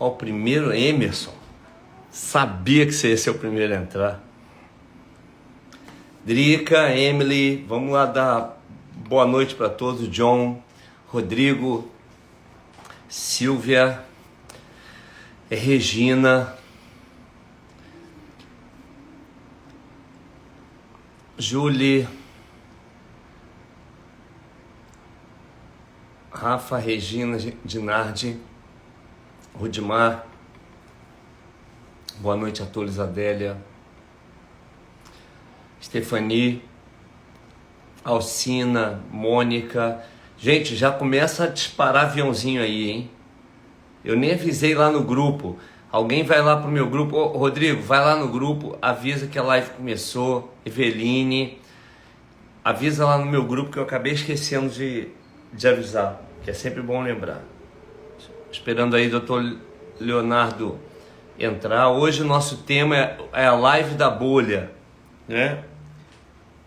Ó, o primeiro, Emerson. Sabia que você ia ser o primeiro a entrar. Drica, Emily, vamos lá dar boa noite para todos. John, Rodrigo, Silvia, Regina, Julie, Rafa, Regina, Dinardi, Rudimar. Boa noite a todos, Adélia, Stephanie, Alcina, Mônica. Gente, já começa a disparar aviãozinho aí, hein? Eu nem avisei lá no grupo. Alguém vai lá pro meu grupo. Ô, Rodrigo, vai lá no grupo, avisa que a live começou. Eveline, avisa lá no meu grupo que eu acabei esquecendo de avisar, que é sempre bom lembrar. Esperando aí, doutor Leonardo entrar. Hoje o nosso tema é a live da bolha, né?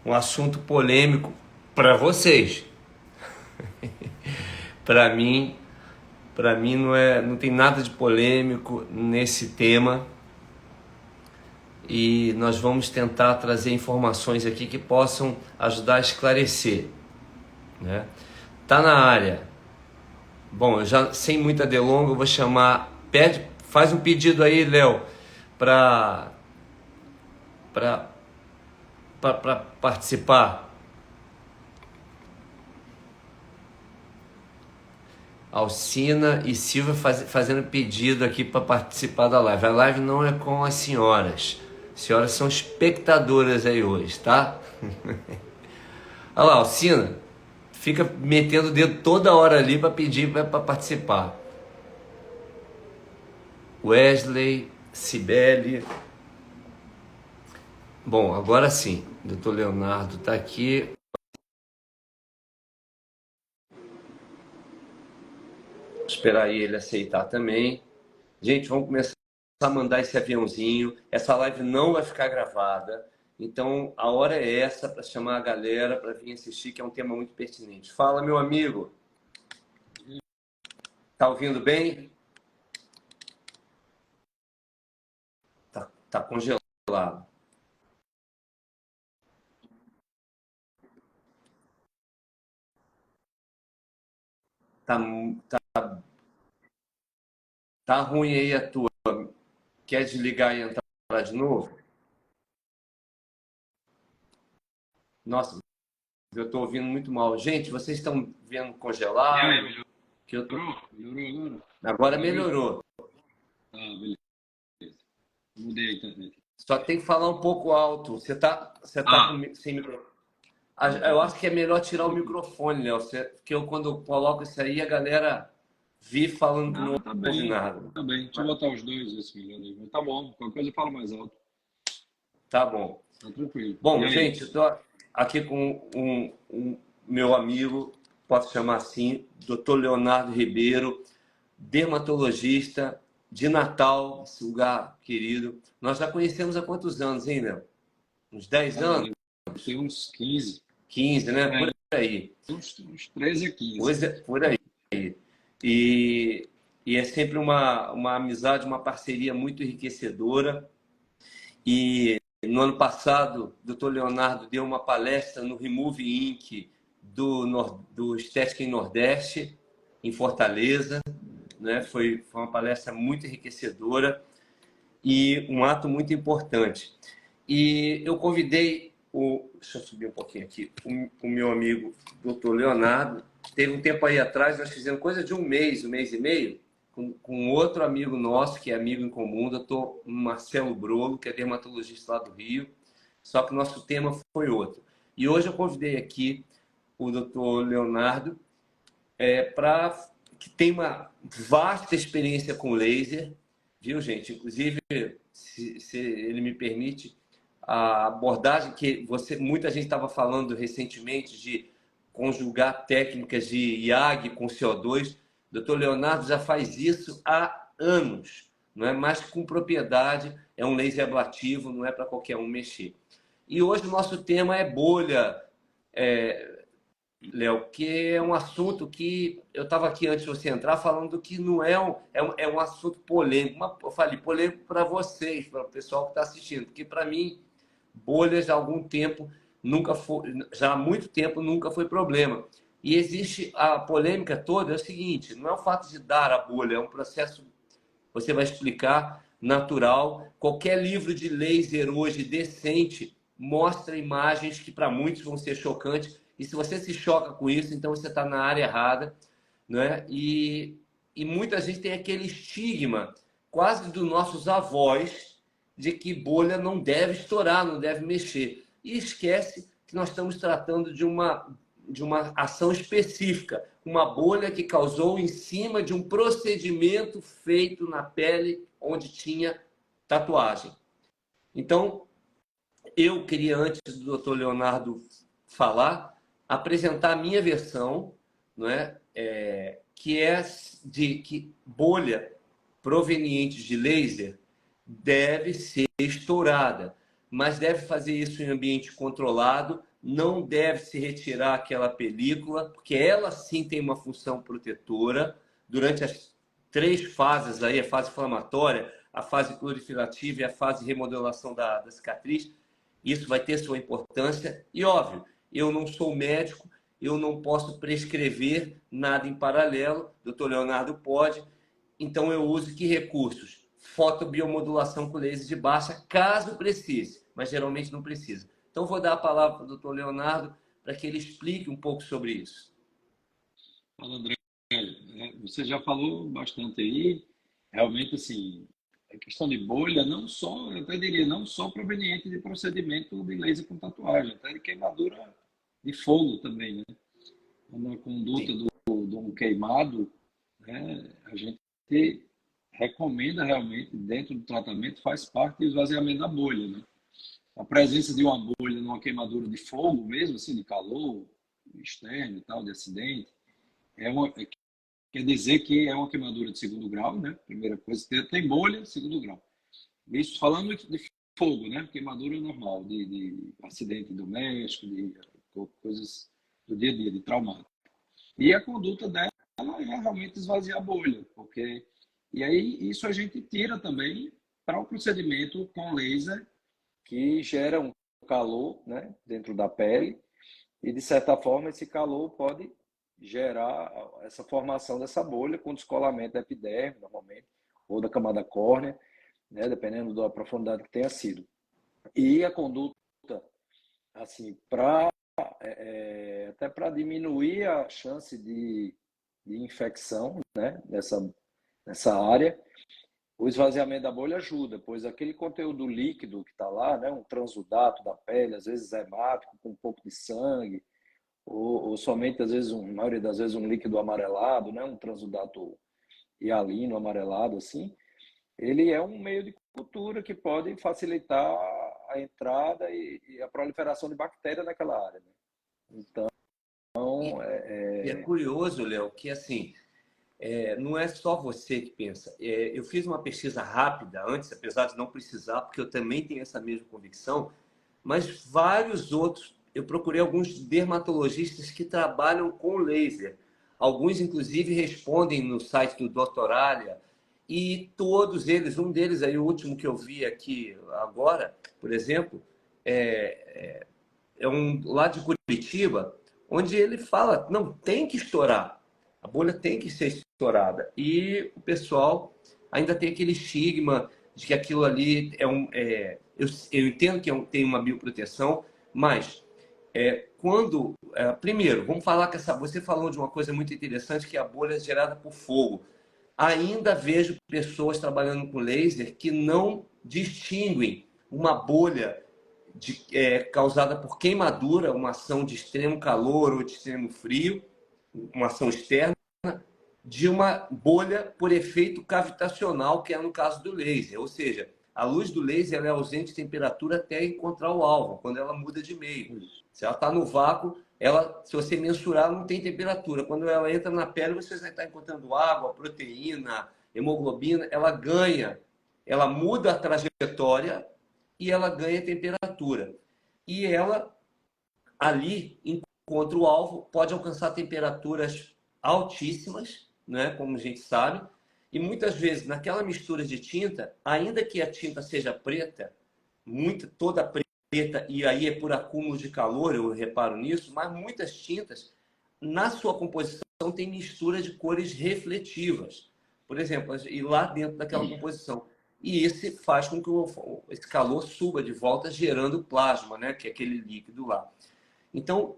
Um assunto polêmico para vocês. Para mim não tem nada de polêmico nesse tema. E nós vamos tentar trazer informações aqui que possam ajudar a esclarecer, né? Tá na área. Bom, eu já sem muita delonga, eu vou chamar, faz um pedido aí, Léo, para participar. Alcina e Silvia fazendo pedido aqui para participar da live. A live não é com as senhoras. As senhoras são espectadoras aí hoje, tá? Olha lá, Alcina, fica metendo o dedo toda hora ali para pedir para participar. Wesley, Cibele. Bom, agora sim, doutor Leonardo está aqui. Vou esperar ele aceitar também. Gente, vamos começar a mandar esse aviãozinho. Essa live não vai ficar gravada. Então, a hora é essa para chamar a galera para vir assistir, que é um tema muito pertinente. Fala, meu amigo. Tá ouvindo bem? Tá congelado. Tá, tá ruim aí a tua. Quer desligar e entrar de novo? Nossa, eu tô ouvindo muito mal. Gente, vocês estão vendo congelado? Melhorou? Que eu tô... Melhorou agora? Agora melhorou. Ah, beleza. Mudei a internet. Só tem que falar um pouco alto. Você tá sem microfone. Eu acho que é melhor tirar o microfone, Léo. Porque quando eu coloco isso aí, a galera vive falando que não Tá ouve bem, nada. tá bem. Deixa eu botar os dois, esse melhor aí. Mas tá bom, qualquer coisa eu falo mais alto. Tá bom. Tá tranquilo. E Bom, aí? gente, eu tô aqui com um meu amigo, posso chamar assim, Dr. Leonardo Ribeiro, dermatologista de Natal, esse lugar querido. Nós já conhecemos há quantos anos, hein, Léo? Uns 10 anos? Tem uns 15. 15, né? Por aí. Uns 13 a 15. Pois é, por aí. E é sempre uma amizade, uma parceria muito enriquecedora. E no ano passado, o Dr. Leonardo deu uma palestra no Remove Inc. do Estética em Nordeste, em Fortaleza, né? Foi uma palestra muito enriquecedora e um ato muito importante. E eu convidei deixa eu subir um pouquinho aqui, o meu amigo Dr. Leonardo. Teve um tempo aí atrás, nós fizemos coisa de um mês e meio, com outro amigo nosso, que é amigo em comum, doutor Marcelo Brolo, que é dermatologista lá do Rio, só que o nosso tema foi outro. E hoje eu convidei aqui o doutor Leonardo, que tem uma vasta experiência com laser, viu, gente? Inclusive, se ele me permite, a abordagem que muita gente estava falando recentemente de conjugar técnicas de IAG com CO2, o Dr. Leonardo já faz isso há anos, não é mais que com propriedade, é um laser ablativo, não é para qualquer um mexer. E hoje o nosso tema é bolha, Léo, que é um assunto que eu estava aqui antes de você entrar falando que não é um assunto polêmico. Mas eu falei polêmico para vocês, para o pessoal que está assistindo, porque para mim, bolhas há algum tempo nunca foi, já há muito tempo nunca foi problema. E existe a polêmica toda, é o seguinte, não é o fato de dar a bolha, é um processo, você vai explicar, natural. Qualquer livro de laser hoje decente mostra imagens que para muitos vão ser chocantes. E se você se choca com isso, então você está na área errada, né? E muita gente tem aquele estigma, quase dos nossos avós, de que bolha não deve estourar, não deve mexer. E esquece que nós estamos tratando de uma ação específica, uma bolha que causou em cima de um procedimento feito na pele onde tinha tatuagem. Então, eu queria, antes do Dr. Leonardo falar, apresentar a minha versão, não é? Que é de que bolha proveniente de laser deve ser estourada, mas deve fazer isso em ambiente controlado, não deve se retirar aquela película, porque ela sim tem uma função protetora durante as 3 fases aí, a fase inflamatória, a fase clorifilativa e a fase de remodelação da cicatriz. Isso vai ter sua importância e, óbvio, eu não sou médico, eu não posso prescrever nada em paralelo, o doutor Leonardo pode, então eu uso que recursos? Fotobiomodulação com laser de baixa, caso precise, mas geralmente não precisa. Então vou dar a palavra para o doutor Leonardo para que ele explique um pouco sobre isso. Fala, André. Você já falou bastante aí. Realmente, assim, a questão de bolha, não só, eu até diria, não só proveniente de procedimento de laser com tatuagem, até de queimadura de fogo também, né? Na conduta Sim. de um queimado, né, a gente recomenda realmente, dentro do tratamento, faz parte do esvaziamento da bolha, né? A presença de uma bolha numa queimadura de fogo, mesmo assim, de calor externo e tal, de acidente, quer dizer que é uma queimadura de segundo grau, né? Primeira coisa, tem bolha, segundo grau. Isso falando de fogo, né? Queimadura normal, de acidente doméstico, de coisas do dia a dia, de traumático. E a conduta dela é realmente esvaziar a bolha, porque e aí isso a gente tira também para o procedimento com laser que gera um calor, né, dentro da pele e de certa forma esse calor pode gerar essa formação dessa bolha com descolamento da epiderme, normalmente, ou da camada córnea, né, dependendo da profundidade que tenha sido. E a conduta, assim, até para diminuir a chance de infecção, né, nessa área, o esvaziamento da bolha ajuda, pois aquele conteúdo líquido que está lá, né, um transudato da pele, às vezes hemático, com um pouco de sangue, ou somente, às vezes, na maioria das vezes, um líquido amarelado, né, um transudato hialino amarelado, assim, ele é um meio de cultura que pode facilitar a entrada e a proliferação de bactérias naquela área, né? Então, E, e é curioso, Léo, que assim, não é só você que pensa. Eu fiz uma pesquisa rápida antes, apesar de não precisar, porque eu também tenho essa mesma convicção, mas vários outros, eu procurei alguns dermatologistas que trabalham com laser. Alguns, inclusive, respondem no site do Doutoralia, e todos eles, um deles aí, o último que eu vi aqui agora, por exemplo, é um lá de Curitiba, onde ele fala, não, tem que estourar. A bolha tem que ser estourada. E o pessoal ainda tem aquele estigma de que aquilo ali eu entendo que tem uma bioproteção, mas primeiro, vamos falar que você falou de uma coisa muito interessante, que é a bolha gerada por fogo. Ainda vejo pessoas trabalhando com laser que não distinguem uma bolha causada por queimadura, uma ação de extremo calor ou de extremo frio, uma ação externa, de uma bolha por efeito cavitacional, que é no caso do laser. Ou seja, a luz do laser ela é ausente de temperatura até encontrar o alvo, quando ela muda de meio. Se ela está no vácuo, se você mensurar, não tem temperatura. Quando ela entra na pele, você vai estar encontrando água, proteína, hemoglobina. Ela ganha, ela muda a trajetória e ela ganha temperatura. E ela ali contra o alvo, pode alcançar temperaturas altíssimas, né, como a gente sabe, e muitas vezes naquela mistura de tinta, ainda que a tinta seja preta, toda preta, e aí é por acúmulo de calor, eu reparo nisso, mas muitas tintas, na sua composição, tem mistura de cores refletivas, por exemplo, e lá dentro daquela composição. E esse faz com que esse calor suba de volta, gerando plasma, né, que é aquele líquido lá. Então,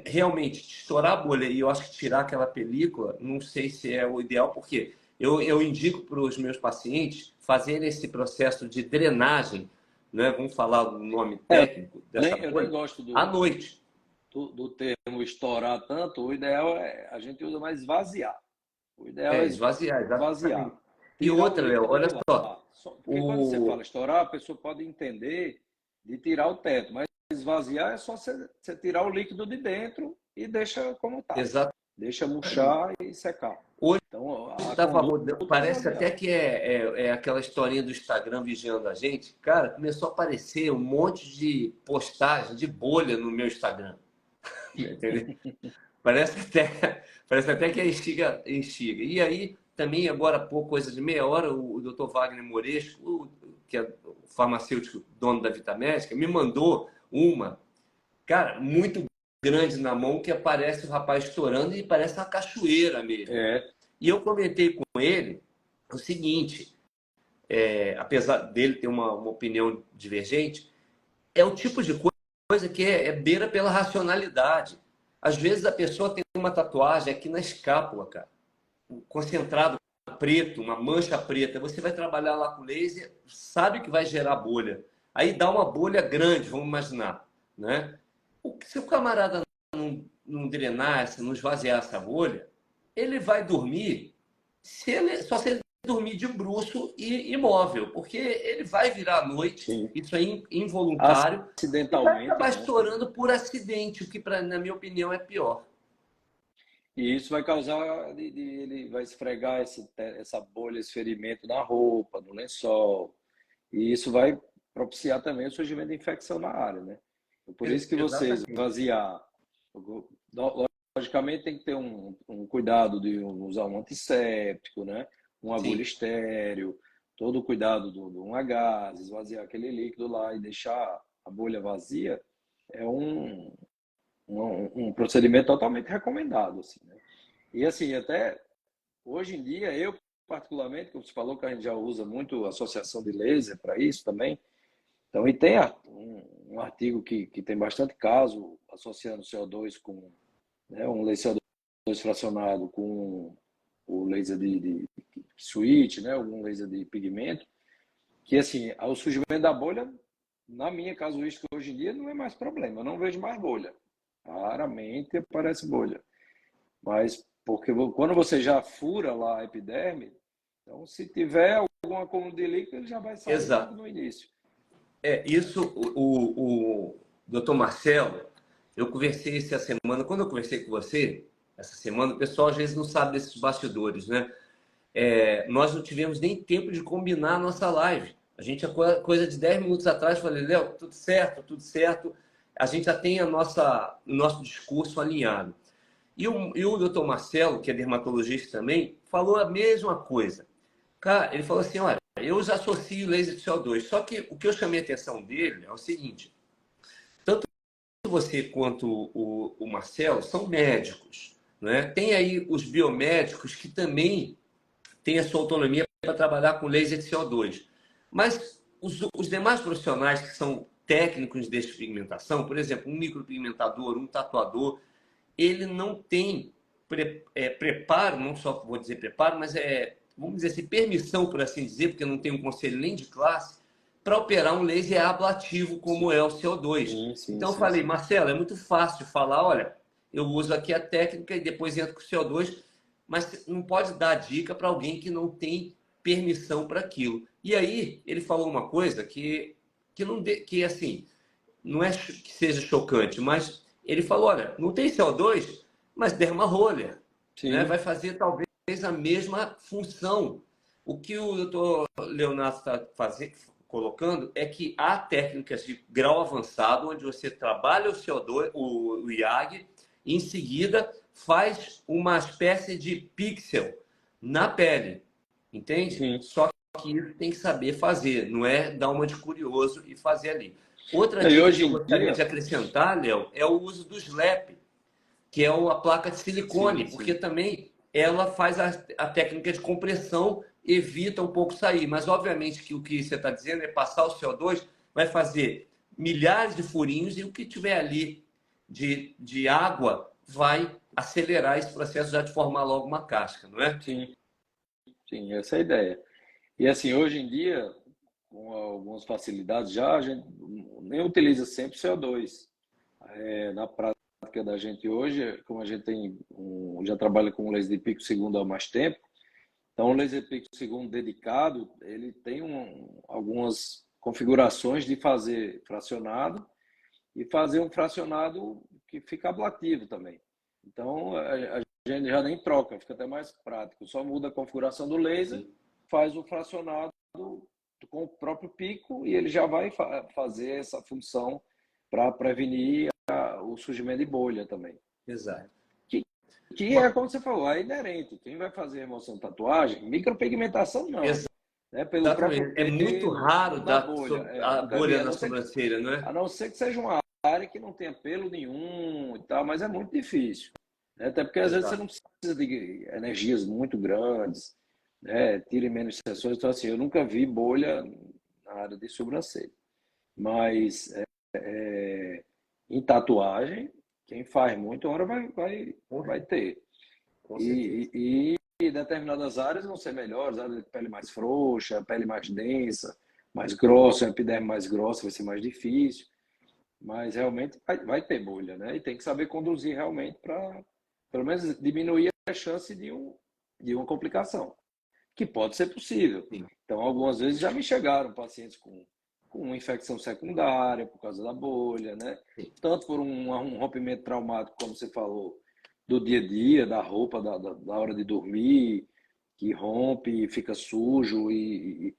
realmente estourar a bolha e eu acho que tirar aquela película, não sei se é o ideal, porque eu indico para os meus pacientes fazerem esse processo de drenagem, né? Vamos falar o nome técnico dessa eu bolha, nem gosto à noite. do termo estourar tanto. O ideal é, a gente usa mais esvaziar. O ideal é Esvaziar, esvaziar. exatamente. E Tirar o outra, Léo, líquido olha de só. lá. Porque quando você fala estourar, a pessoa pode entender de tirar o teto, mas esvaziar é só você tirar o líquido de dentro e deixa como está. Exatamente. Deixa murchar e secar. Hoje Então, a estava conduta rodando, é parece esvaziar. até que é aquela historinha do Instagram vigiando a gente. Cara, começou a aparecer um monte de postagem de bolha no meu Instagram. Entendeu? Parece até que é instiga. E aí, também, agora há pouco, coisa de meia hora, o Dr. Wagner Moresco, que é o farmacêutico dono da Vitamédica, me mandou uma, cara, muito grande na mão, que aparece o rapaz estourando e parece uma cachoeira mesmo. E eu comentei com ele o seguinte, apesar dele ter uma opinião divergente, é o tipo de coisa que beira pela racionalidade. Às vezes a pessoa tem uma tatuagem aqui na escápula, cara, concentrado preto, uma mancha preta. Você vai trabalhar lá com laser, sabe que vai gerar bolha. Aí dá uma bolha grande, vamos imaginar, né? Se o camarada não drenar, se não esvaziar essa bolha, ele vai dormir só se ele dormir de bruço e imóvel, porque ele vai virar à noite, Sim. isso é involuntário, e vai Acidentalmente, acabar né? estourando por acidente, o que, na minha opinião, é pior. E isso vai causar, ele vai esfregar essa bolha, esse ferimento na roupa, no lençol. E isso vai propiciar também o surgimento de infecção na área, né? Por isso que você Exatamente. esvaziar, logicamente tem que ter um cuidado de usar um antisséptico, né? Uma agulha estéreo, todo o cuidado de um gás, esvaziar aquele líquido lá e deixar a bolha vazia é um procedimento totalmente recomendado, assim, né? E assim, até hoje em dia, eu particularmente, como você falou que a gente já usa muito associação de laser para isso também, então, e tem um artigo que tem bastante caso associando CO2 com, né, um laser CO2 fracionado com o laser de switch, né, algum laser de pigmento, que assim, o surgimento da bolha, na minha casuística hoje em dia, não é mais problema, eu não vejo mais bolha. Raramente aparece bolha. Mas porque quando você já fura lá a epiderme, então se tiver algum acúmulo de líquido, ele já vai sair logo no início. Isso o doutor Marcelo, eu conversei essa semana, quando eu conversei com você, essa semana, o pessoal às vezes não sabe desses bastidores, né? Nós não tivemos nem tempo de combinar a nossa live. A gente, coisa de 10 minutos atrás, falei, Léo, tudo certo, tudo certo. A gente já tem o nosso discurso alinhado. E o doutor Marcelo, que é dermatologista também, falou a mesma coisa. Cara, ele falou assim, olha, eu já associo laser de CO2, só que o que eu chamei a atenção dele é o seguinte, tanto você quanto o Marcelo são médicos, né? Tem aí os biomédicos que também têm a sua autonomia para trabalhar com laser de CO2. Mas os demais profissionais que são técnicos de despigmentação, por exemplo, um micropigmentador, um tatuador, ele não tem preparo, não só vou dizer preparo, mas vamos dizer assim, permissão, por assim dizer, porque não tem um conselho nem de classe, para operar um laser ablativo como é o CO2. Então eu falei, Marcelo, é muito fácil falar, olha, eu uso aqui a técnica e depois entro com o CO2, mas não pode dar dica para alguém que não tem permissão para aquilo. E aí ele falou uma coisa que assim, não é que seja chocante, mas ele falou, olha, não tem CO2, mas derma roller, né? Vai fazer talvez a mesma função. O que o doutor Leonardo está colocando é que há técnicas de grau avançado, onde você trabalha o CO2, o IAG, e em seguida faz uma espécie de pixel na pele, entende? Sim. Só que isso tem que saber fazer, não é dar uma de curioso e fazer ali. Outra E dica que hoje eu em gostaria de dia, acrescentar, Léo, é o uso do SLAP, que é a placa de sim, silicone, porque sim. também ela faz a técnica de compressão, evita um pouco sair. Mas, obviamente, que o que você está dizendo é passar o CO2, vai fazer milhares de furinhos e o que tiver ali de água vai acelerar esse processo já de formar logo uma casca, não é? Sim, sim, essa é a ideia. E assim, hoje em dia, com algumas facilidades já, a gente nem utiliza sempre CO2. Na prática da gente hoje, como a gente já trabalha com laser de pico segundo há mais tempo, então o laser de pico segundo dedicado, ele tem algumas configurações de fazer fracionado e fazer um fracionado que fica ablativo também. Então a gente já nem troca, fica até mais prático. Só muda a configuração do laser, faz o fracionado com o próprio pico e ele já vai fazer essa função para prevenir o surgimento de bolha também. Exato. Que, que é como você falou, é inerente. Quem vai fazer remoção de tatuagem, micropigmentação não. Né? Pelo próprio Exatamente. É muito pelo raro da dar bolha. a Não deve, bolha na sobrancelha, não é? a não ser que seja uma área que não tenha pelo nenhum e tal, mas é muito difícil. Né? Até porque às vezes você Exato. não precisa de energias muito grandes, né? Tire menos sessões. Então, assim, eu nunca vi bolha na área de sobrancelha. Mas em tatuagem, quem faz muito, uma hora vai ter. Com certeza. E determinadas áreas vão ser melhores, áreas de pele mais frouxa, pele mais densa, mais grossa, epiderme mais grossa, vai ser mais difícil. Mas realmente vai ter bolha, né? E tem que saber conduzir realmente para, pelo menos, diminuir a chance de uma complicação, que pode ser possível. Sim. Então, algumas vezes já me chegaram pacientes com infecção secundária por causa da bolha, né? Sim. Tanto por um rompimento traumático, como você falou, do dia a dia, da roupa, da hora de dormir, que rompe, fica sujo e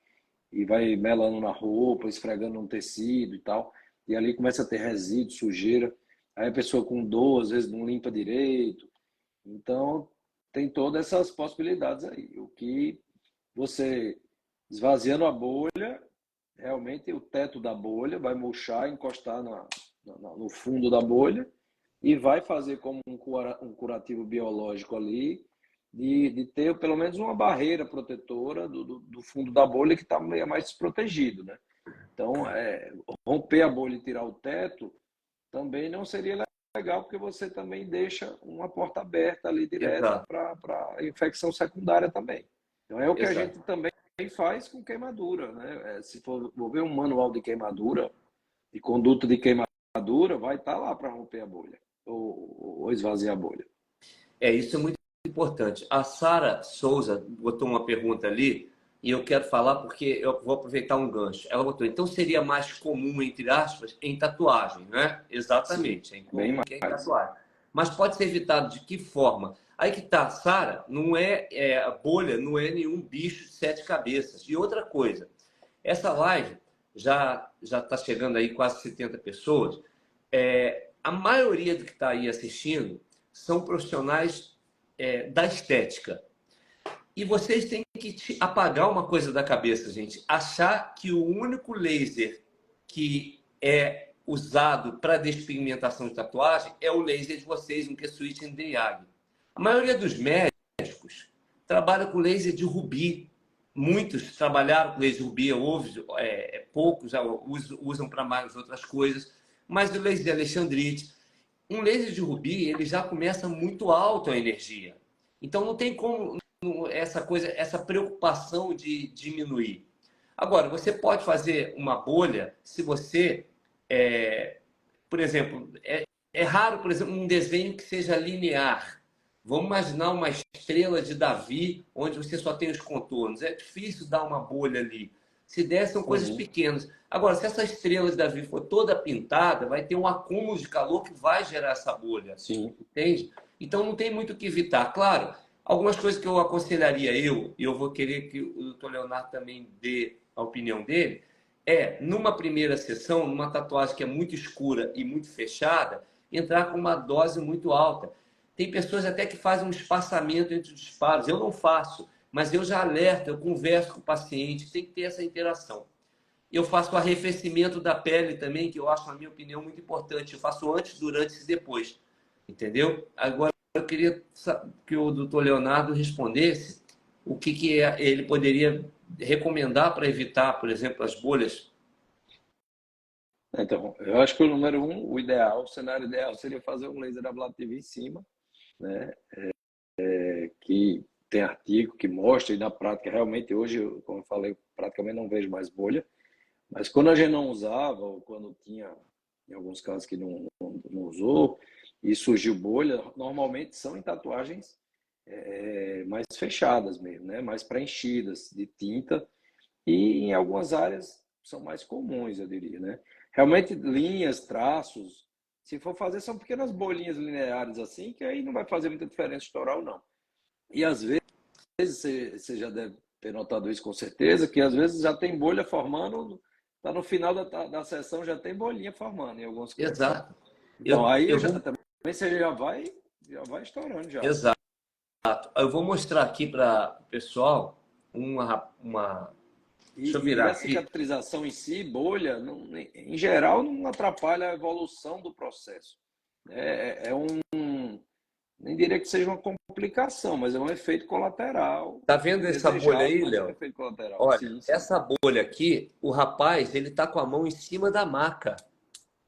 vai melando na roupa, esfregando no tecido e tal. E ali começa a ter resíduo, sujeira. Aí a pessoa com dor, às vezes não limpa direito. Então, tem todas essas possibilidades aí. O que você esvaziando a bolha, realmente o teto da bolha vai murchar, encostar no fundo da bolha e vai fazer como um curativo biológico ali, de ter pelo menos uma barreira protetora do fundo da bolha que está mais desprotegido, né? Então, romper a bolha e tirar o teto também não seria legal, porque você também deixa uma porta aberta ali direta Exato. para infecção secundária também. Então, é o que a Exato. gente também faz com queimadura, né? Se for ver um manual de queimadura, de conduta de queimadura, vai estar lá para romper a bolha ou esvaziar a bolha. Isso é muito importante. A Sara Souza botou uma pergunta ali e eu quero falar porque eu vou aproveitar um gancho. Ela botou, então seria mais comum, entre aspas, em tatuagem, né? Sim, Exatamente, é bem incomum que é em mais. tatuagem. Mas pode ser evitado de que forma? Aí que tá, Sara, não a bolha não é nenhum bicho de sete cabeças. E outra coisa, essa live já está chegando aí quase 70 pessoas. A maioria do que está aí assistindo são profissionais da estética. E vocês têm que apagar uma coisa da cabeça, gente. Achar que o único laser que é usado para despigmentação de tatuagem é o laser de vocês, um Q-Switch Yag. A maioria dos médicos trabalha com laser de rubi. Muitos trabalharam com laser rubi, poucos já usam para mais outras coisas. Mas o laser de Alexandrite, um laser de rubi, ele já começa muito alto a energia. Então não tem como essa preocupação de diminuir. Agora, você pode fazer uma bolha se você, por exemplo, é raro, por exemplo, um desenho que seja linear. Vamos imaginar uma estrela de Davi, onde você só tem os contornos. É difícil dar uma bolha ali. Se der, são coisas Uhum. pequenas. Agora, se essa estrela de Davi for toda pintada, vai ter um acúmulo de calor que vai gerar essa bolha. Sim. Entende? Então, não tem muito o que evitar. Claro, algumas coisas que eu aconselharia e eu vou querer que o Dr. Leonardo também dê a opinião dele, numa primeira sessão, numa tatuagem que é muito escura e muito fechada, entrar com uma dose muito alta. Tem pessoas até que fazem um espaçamento entre os disparos. Eu não faço, mas eu já alerto, eu converso com o paciente, tem que ter essa interação. Eu faço o arrefecimento da pele também, que eu acho, na minha opinião, muito importante. Eu faço antes, durante e depois. Entendeu? Agora, eu queria que o doutor Leonardo respondesse o que ele poderia recomendar para evitar, por exemplo, as bolhas. Então, eu acho que o número um, o ideal, o cenário ideal seria fazer um laser ablativo em cima, né? Que tem artigo que mostra, e na prática, realmente, hoje, como eu falei, praticamente não vejo mais bolha. Mas quando a gente não usava, ou quando tinha, em alguns casos, que não usou, e surgiu bolha, normalmente são em tatuagens mais fechadas mesmo, né? Mais preenchidas de tinta, e em algumas áreas são mais comuns, eu diria, né? Realmente, linhas, traços, se for fazer, são pequenas bolinhas lineares assim, que aí não vai fazer muita diferença estourar ou não. E às vezes, você já deve ter notado isso com certeza, que às vezes já tem bolha formando, tá no final da sessão, já tem bolinha formando em alguns cantos, né? Exato. Então, aí Eu vou... também você já vai estourando já. Exato. Eu vou mostrar aqui para o pessoal Deixa eu E virar a aqui. cicatrização em si, bolha, em geral, não atrapalha a evolução do processo. Nem diria que seja uma complicação, mas é um efeito colateral Tá vendo essa bolha indesejado, aí, mas é um Léo? efeito colateral. Olha, Sim, sim, essa bolha aqui, o rapaz, ele tá com a mão em cima da maca.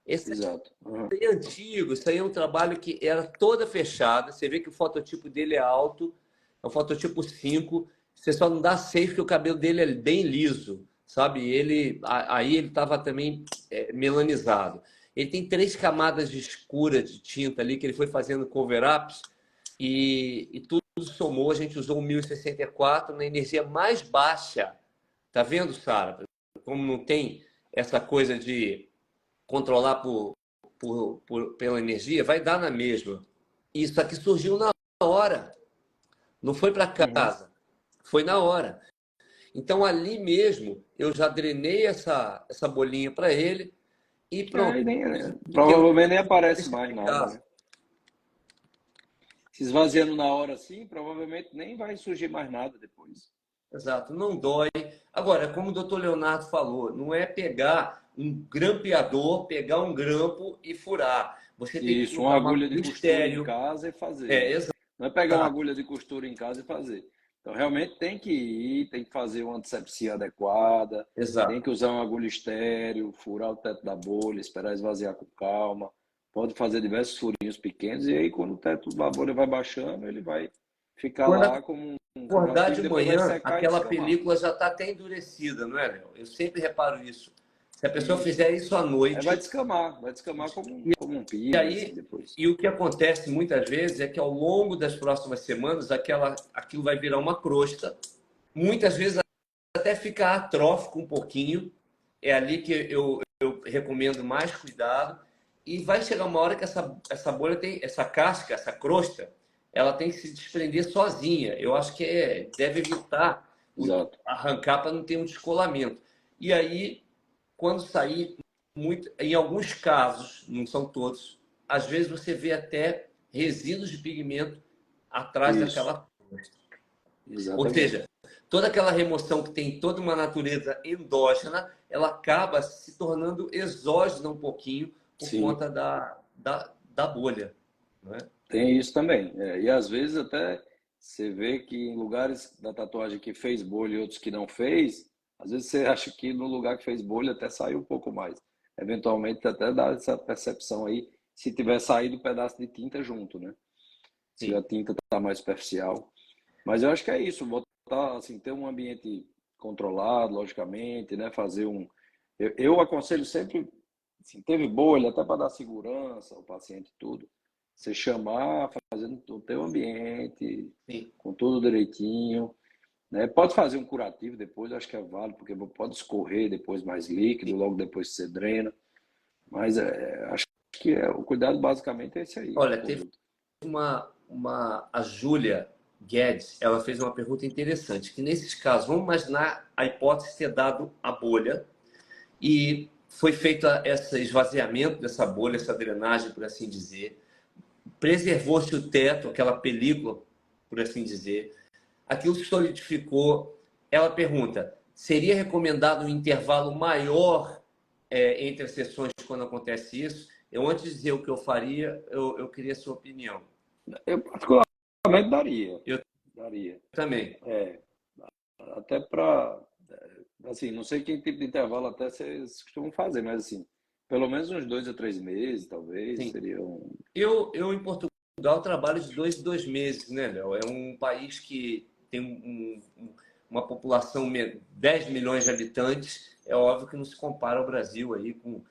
Esse exato. Uhum. aí é antigo, isso aí é um trabalho que era toda fechada. Você vê que o fototipo dele é alto, é um fototipo 5. Você só não dá 6 porque o cabelo dele é bem liso, sabe? Aí ele estava também melanizado. Ele tem 3 camadas de escura de tinta ali que ele foi fazendo cover-ups e tudo somou. A gente usou o 1064 na energia mais baixa. Tá vendo, Sara? Como não tem essa coisa de controlar pela energia, vai dar na mesma. Isso aqui surgiu na hora, não foi para Uhum. casa, foi na hora. Então ali mesmo eu já drenei essa bolinha para ele e pronto. E Eu provavelmente nem aparece deixei mais em nada, casa. né? Se esvaziando na hora assim, provavelmente nem vai surgir mais nada depois. Exato, não dói. Agora, como o doutor Leonardo falou, não é pegar um grampeador, pegar um grampo e furar. Você tem que Isso, uma botar uma agulha de agulha costura em estéreo. casa e fazer, É, né? exato, Não é pegar uma agulha de costura em casa e fazer. Então, realmente tem que ir, tem que fazer uma antisepsia adequada, tem exato. que usar uma agulha estéreo, furar o teto da bolha, esperar esvaziar com calma. Pode fazer diversos furinhos pequenos e aí, quando o teto da bolha vai baixando, ele vai ficar Quando lá como acordar ativo, de depois vai manhã, secar e aquela descamar. película já está até endurecida, não é, Léo? Eu sempre reparo isso. Se a pessoa Isso. fizer isso à Aí noite, vai descamar e como um e pino, assim, aí, depois. e o que acontece muitas vezes é que ao longo das próximas semanas, aquilo vai virar uma crosta, muitas vezes até ficar atrófico um pouquinho. É ali que eu recomendo mais cuidado. E vai chegar uma hora que essa bolha tem, essa casca, essa crosta, ela tem que se desprender sozinha. Eu acho que deve evitar Exato. arrancar para não ter um descolamento. E aí, quando sair, em alguns casos, não são todos, às vezes você vê até resíduos de pigmento atrás Isso. daquela crosta. Ou Exatamente. seja, toda aquela remoção que tem toda uma natureza endógena, ela acaba se tornando exógena um pouquinho por Sim, conta da bolha. Não é? tem isso também. E às vezes até você vê que em lugares da tatuagem que fez bolha e outros que não fez, às vezes você acha que no lugar que fez bolha até saiu um pouco mais. Eventualmente até dá essa percepção aí, se tiver saído um pedaço de tinta junto, né? Se a Sim. tinta está mais superficial. Mas eu acho que é isso, botar, assim, ter um ambiente controlado, logicamente, né? Fazer um. Eu aconselho sempre, assim, teve bolha, até para dar segurança ao paciente e tudo. Você chamar, fazendo o teu ambiente, Sim. com tudo direitinho. Né? Pode fazer um curativo depois, acho que é válido, porque pode escorrer depois mais líquido, logo depois você drena. Mas acho que o cuidado basicamente é esse aí, na Olha, teve conduta. a Júlia Guedes, ela fez uma pergunta interessante, que nesses casos, vamos imaginar a hipótese de ter dado a bolha e foi feito esse esvaziamento dessa bolha, essa drenagem, por assim dizer. Preservou-se o teto, aquela película, por assim dizer. Aquilo se solidificou. Ela pergunta, seria recomendado um intervalo maior entre as sessões quando acontece isso? Eu, antes de dizer o que eu faria, eu queria a sua opinião. Eu particularmente daria. Eu Daria. também. Até para, assim, não sei que tipo de intervalo até vocês costumam fazer, mas assim, pelo menos uns 2 a 3 meses, talvez, Sim. seria um... Eu em Portugal trabalho de 2 em 2 meses, né, Léo? É um país que tem uma população, 10 milhões de habitantes. É óbvio que não se compara ao Brasil aí com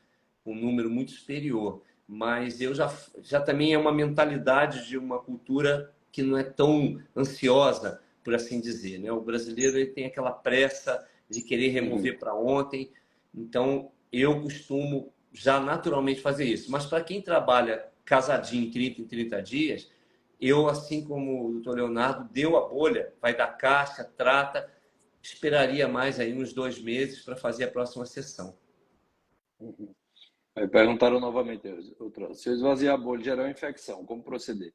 um número muito superior. Mas eu já também é uma mentalidade de uma cultura que não é tão ansiosa, por assim dizer, né? O brasileiro ele tem aquela pressa de querer remover para ontem. Então, eu costumo já naturalmente fazer isso. Mas para quem trabalha casadinho 30 em 30 dias, eu, assim como o doutor Leonardo, deu a bolha, vai dar casca, trata, esperaria mais aí uns 2 meses para fazer a próxima sessão. Aí perguntaram novamente, se eu esvaziar a bolha gerar uma infecção, como proceder?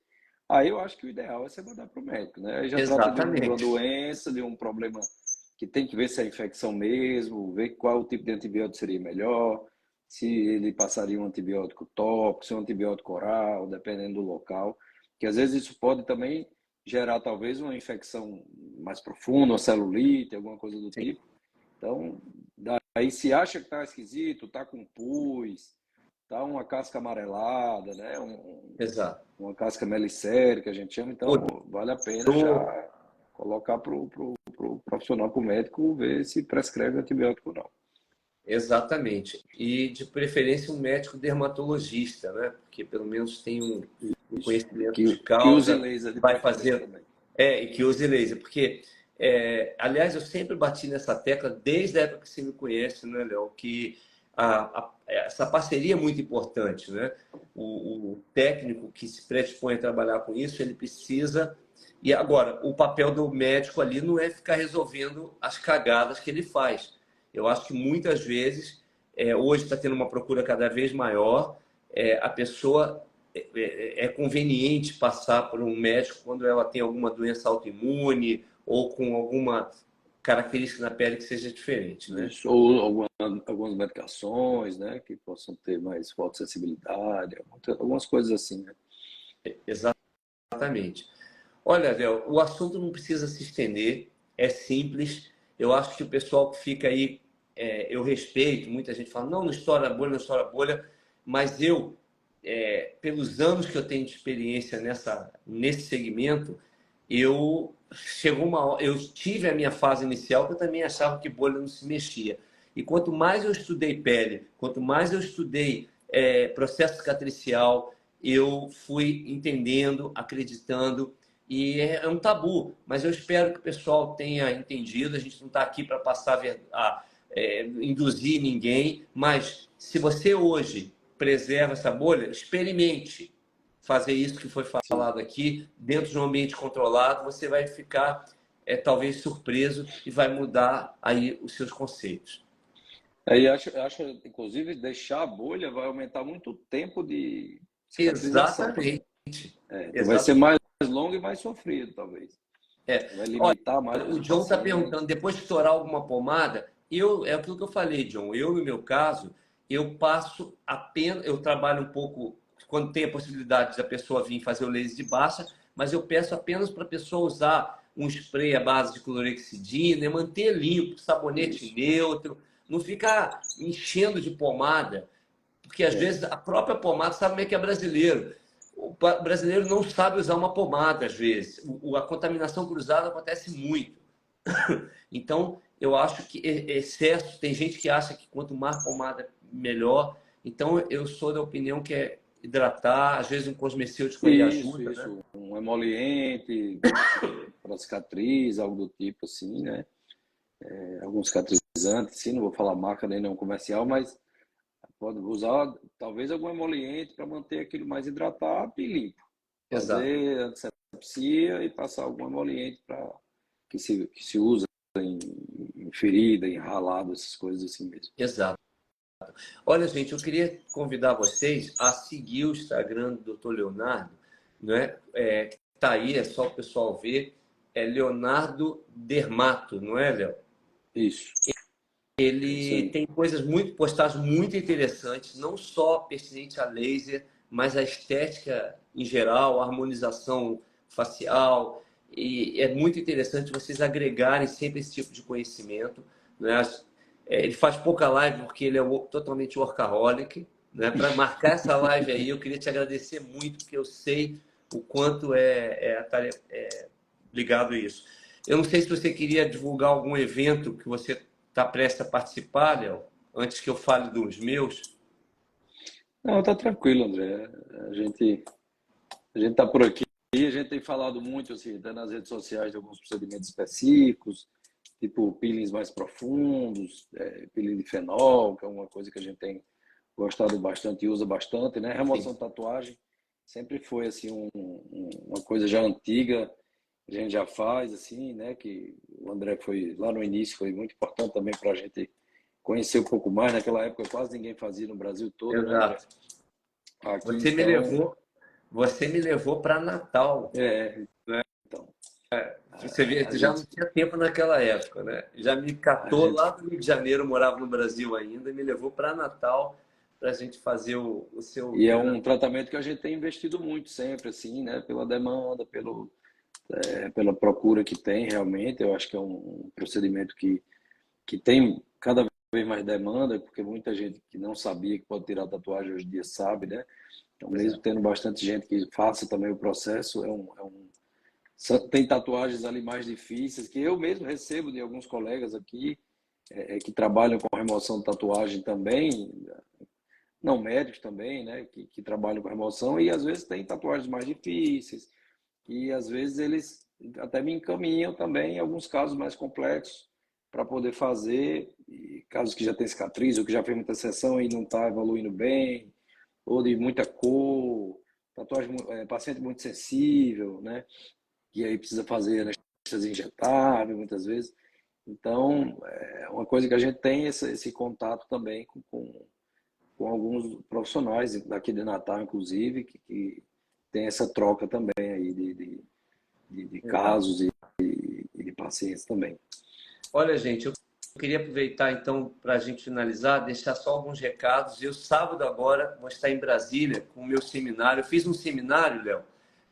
Aí eu acho que o ideal é você mandar para o médico, né? Aí já trata de uma Exatamente. doença, de um problema que tem que ver se é infecção mesmo, ver qual o tipo de antibiótico seria melhor, se ele passaria um antibiótico tópico, se é um antibiótico oral, dependendo do local, que às vezes isso pode também gerar talvez uma infecção mais profunda, uma celulite, alguma coisa do Sim. tipo. Então, daí se acha que está esquisito, está com pus, tá uma casca amarelada, né? Exato. Uma casca melicérica, que a gente chama, então vale a pena Odor, já colocar para o profissional, para o médico, ver se prescreve antibiótico ou não. exatamente. E, de preferência, um médico dermatologista, né? Porque pelo menos tem um Isso. conhecimento de Que use causa, laser de vai preferência fazer. também. E que use laser. Porque, aliás, eu sempre bati nessa tecla, desde a época que você me conhece, né, Léo? Que essa parceria é muito importante, né? O técnico que se predispõe a trabalhar com isso, ele precisa. E agora, o papel do médico ali não é ficar resolvendo as cagadas que ele faz. Eu acho que muitas vezes, hoje está tendo uma procura cada vez maior, a pessoa é conveniente passar por um médico quando ela tem alguma doença autoimune ou com alguma característica na pele que seja diferente, né? Isso. Ou algumas medicações, né? Que possam ter mais fotossensibilidade, algumas coisas assim, né? Exatamente. Olha, Léo, o assunto não precisa se estender, é simples. Eu acho que o pessoal que fica aí, eu respeito, muita gente fala, não, não estoura a bolha, não estoura a bolha, mas eu, pelos anos que eu tenho de experiência nesse segmento, eu tive a minha fase inicial que eu também achava que bolha não se mexia. E quanto mais eu estudei pele, quanto mais eu estudei processo cicatricial, eu fui entendendo, acreditando, e é um tabu, mas eu espero que o pessoal tenha entendido. A gente não está aqui para induzir ninguém, mas se você hoje preserva essa bolha, experimente fazer isso que foi Sim. falado aqui, dentro de um ambiente controlado, você vai ficar talvez surpreso e vai mudar aí os seus conceitos. Aí acho, inclusive, deixar a bolha vai aumentar muito o tempo de cicatrização também. Exatamente. Então vai ser Exatamente. mais longo e mais sofrido, talvez. Vai Olha, limitar mais o o John está paciente. perguntando, depois de estourar alguma pomada, é aquilo que eu falei, John. Eu, no meu caso, eu passo apenas, eu trabalho um pouco, quando tem a possibilidade da pessoa vir fazer o laser de baixa, mas eu peço apenas para a pessoa usar um spray à base de clorexidina, manter limpo, sabonete Isso. neutro, não ficar enchendo de pomada, porque às vezes a própria pomada sabe como é que é brasileiro. O brasileiro não sabe usar uma pomada, às vezes. A contaminação cruzada acontece muito. Então, eu acho que excesso, tem gente que acha que quanto mais pomada, melhor. Então, eu sou da opinião que é hidratar, às vezes um cosmecêutico aí ajuda, né? Isso. Um emoliente para cicatriz, algo do tipo assim, né? Alguns cicatrizantes, sim, não vou falar marca nem nenhum comercial, mas pode usar talvez algum emoliente para manter aquilo mais hidratado e limpo. Exato, Fazer antisepsia e passar algum emoliente para que se usa em ferida, em ralado, essas coisas assim mesmo. exato. Olha, gente, eu queria convidar vocês a seguir o Instagram do Dr. Leonardo, né? Tá aí, é só o pessoal ver. É Leonardo Dermato, não é, Léo? Isso. Isso Ele aí. tem postagens muito interessantes, não só pertinente a laser, mas a estética em geral, a harmonização facial. E é muito interessante vocês agregarem sempre esse tipo de conhecimento, né? Ele faz pouca live porque ele é totalmente workaholic, né? Para marcar essa live aí, eu queria te agradecer muito, porque eu sei o quanto é ligado a isso. Eu não sei se você queria divulgar algum evento que você está prestes a participar, Léo, antes que eu fale dos meus. Não, tá tranquilo, André. A gente tá por aqui. A gente tem falado muito, assim, até nas redes sociais, de alguns procedimentos específicos, tipo peelings mais profundos, peeling de fenol, que é uma coisa que a gente tem gostado bastante e usa bastante, né? Remoção Sim, de tatuagem sempre foi, assim, uma coisa já antiga, a gente já faz, assim, né? Que o André foi, lá no início, foi muito importante também para a gente conhecer um pouco mais. Naquela época, quase ninguém fazia no Brasil todo, né, André? exato. Aqui, Você me então, levou, você me levou para Natal, é, né? então, Você vê, a já gente, não tinha tempo naquela época, né? Já me a catou gente lá do Rio de Janeiro, morava no Brasil ainda, e me levou para Natal para a gente fazer o seu, E é né? um tratamento que a gente tem investido muito sempre, assim, né? Pela demanda, pela procura que tem realmente. Eu acho que é um procedimento que tem cada vez mais demanda, porque muita gente que não sabia que pode tirar tatuagem hoje em dia sabe, né? Então, Pois é. mesmo tendo bastante gente que faça também o processo, tem tatuagens ali mais difíceis, que eu mesmo recebo de alguns colegas aqui, que trabalham com remoção de tatuagem também, não médicos também, né, que trabalham com remoção e às vezes tem tatuagens mais difíceis e às vezes eles até me encaminham também em alguns casos mais complexos para poder fazer, e casos que já tem cicatriz ou que já fez muita sessão e não está evoluindo bem, ou de muita cor, tatuagem, paciente muito sensível, né, e aí precisa fazer anestesia injetável muitas vezes. Então, é uma coisa que a gente tem esse contato também com alguns profissionais daqui de Natal, inclusive, que tem essa troca também aí de Legal. casos e de pacientes também. Olha, gente, eu queria aproveitar então para a gente finalizar, deixar só alguns recados. Eu, sábado agora, vou estar em Brasília com o meu seminário. Eu fiz um seminário, Léo,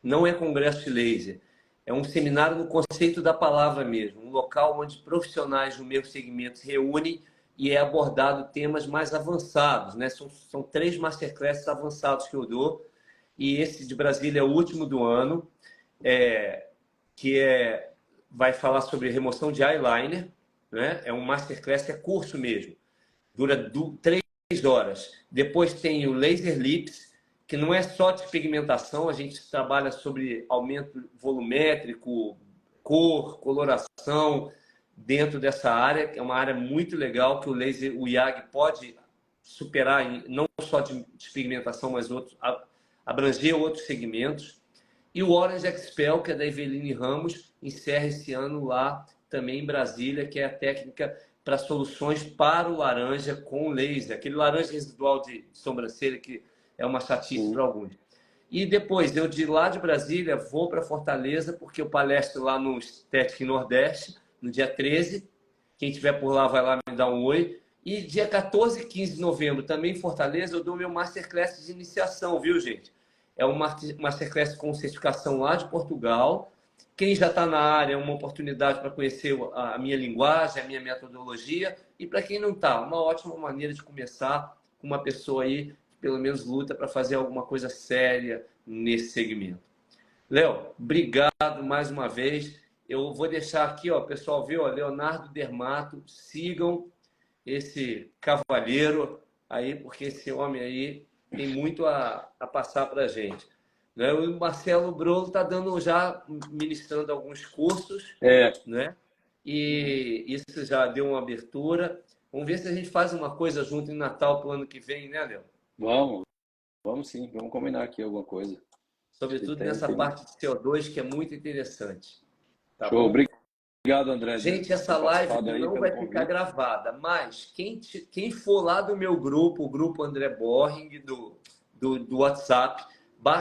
não é congresso de laser, é um seminário no conceito da palavra mesmo, um local onde profissionais do meu segmento se reúnem e é abordado temas mais avançados, né? São 3 masterclasses avançados que eu dou, e esse de Brasília é o último do ano, é, que vai falar sobre remoção de eyeliner, né? É um masterclass, é curso mesmo, dura 3 horas. Depois tem o laser lips, que não é só despigmentação, a gente trabalha sobre aumento volumétrico, cor, coloração dentro dessa área, que é uma área muito legal que o laser, o IAG pode superar, não só de despigmentação, mas abranger outros segmentos. E o Orange Expel, que é da Eveline Ramos, encerra esse ano lá também em Brasília, que é a técnica para soluções para o laranja com laser, aquele laranja residual de sobrancelha que é uma chatice para Sim. alguns. E depois, eu de lá de Brasília vou para Fortaleza, porque eu palestro lá no Estética Nordeste, no dia 13. Quem estiver por lá vai lá me dar um oi. E dia 14 e 15 de novembro, também em Fortaleza, eu dou meu Masterclass de iniciação, viu, gente? É uma Masterclass com certificação lá de Portugal. Quem já está na área, é uma oportunidade para conhecer a minha linguagem, a minha metodologia. E para quem não está, uma ótima maneira de começar com uma pessoa aí que pelo menos luta para fazer alguma coisa séria nesse segmento. Léo, obrigado mais uma vez. Eu vou deixar aqui, ó, pessoal, viu? Leonardo Dermato, sigam esse cavalheiro aí, porque esse homem aí tem muito a passar para a gente. Né? O Marcelo Brolo está dando já, ministrando alguns cursos, É, né? E isso já deu uma abertura. Vamos ver se a gente faz uma coisa junto em Natal para o ano que vem, né, Léo? vamos, vamos sim, vamos combinar aqui alguma coisa. Acho que Sobretudo nessa tem. parte de CO2 que é muito interessante. Tá Show, bom? Obrigado, André. Gente, essa live não vai ficar gravada, mas quem for lá do meu grupo, o grupo André Borring, do WhatsApp,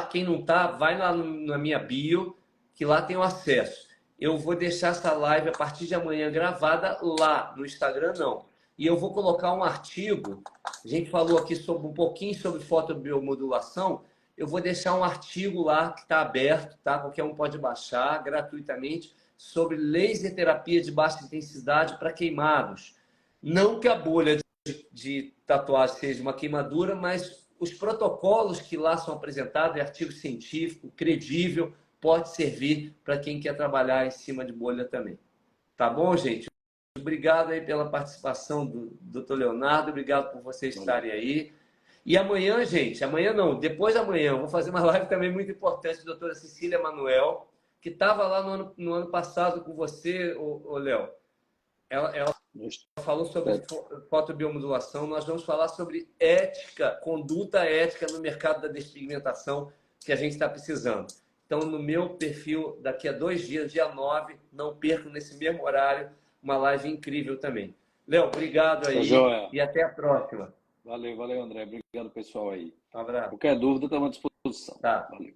quem não tá, vai lá na minha bio, que lá tem o acesso. Eu vou deixar essa live a partir de amanhã gravada lá, no Instagram não. E eu vou colocar um artigo, a gente falou aqui um pouquinho sobre fotobiomodulação, eu vou deixar um artigo lá que está aberto, tá? Qualquer um pode baixar gratuitamente, sobre laser terapia de baixa intensidade para queimados. Não que a bolha de tatuagem seja uma queimadura, mas os protocolos que lá são apresentados, é artigo científico, credível, pode servir para quem quer trabalhar em cima de bolha também. Tá bom, gente? Obrigado aí pela participação do Dr. Leonardo, obrigado por vocês estarem aí. E amanhã, gente, amanhã não, depois de amanhã, eu vou fazer uma live também muito importante, da doutora Cecília Manuel, que estava lá no ano passado com você, Léo. Ela falou sobre fotobiomodulação. Nós vamos falar sobre ética, conduta ética no mercado da despigmentação que a gente está precisando. Então, no meu perfil, daqui a 2 dias, dia 9, não percam nesse mesmo horário, uma live incrível também. Léo, obrigado aí e até a próxima. Valeu, André. Obrigado, pessoal aí. Um abraço. Qualquer dúvida, estamos à disposição. Tá. Valeu.